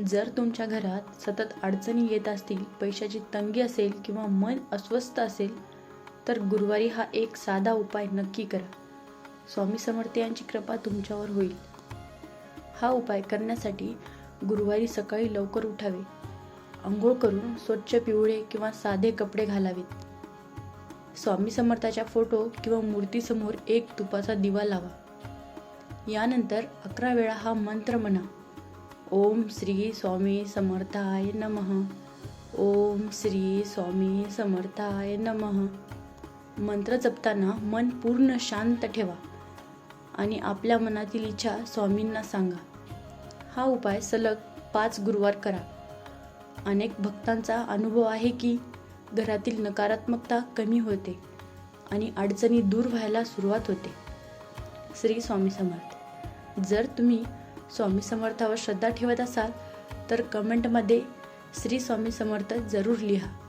जर तुमच्या घरात सतत अडचणी येत असतील, पैशाची तंगी असेल किंवा मन अस्वस्थ असेल, तर गुरुवारी हा एक साधा उपाय नक्की करा. स्वामी समर्थ यांची कृपा तुमच्यावर होईल. हा उपाय करण्यासाठी गुरुवारी सकाळी लवकर उठावे. अंघोळ करून स्वच्छ पिवळे किंवा साधे कपडे घालावेत. स्वामी समर्थाच्या फोटो किंवा मूर्तीसमोर एक तुपाचा दिवा लावा. यानंतर 11 वेळा हा मंत्र म्हणा. ओम श्री स्वामी समर्थाय नमः. ओम श्री स्वामी समर्थाय नमः. मंत्र जपताना मन पूर्ण शांत ठेवा आणि आपल्या मनातील इच्छा स्वामींना सांगा. हा उपाय सलग 5 गुरुवार करा. अनेक भक्तांचा अनुभव आहे की घरातील नकारात्मकता कमी होते आणि अडचणी दूर व्हायला सुरुवात होते. श्री स्वामी समर्थ. जर तुम्ही स्वामी समर्थावर श्रद्धा ठेवत असाल तर कमेंटमध्ये श्री स्वामी समर्थ जरूर लिहा.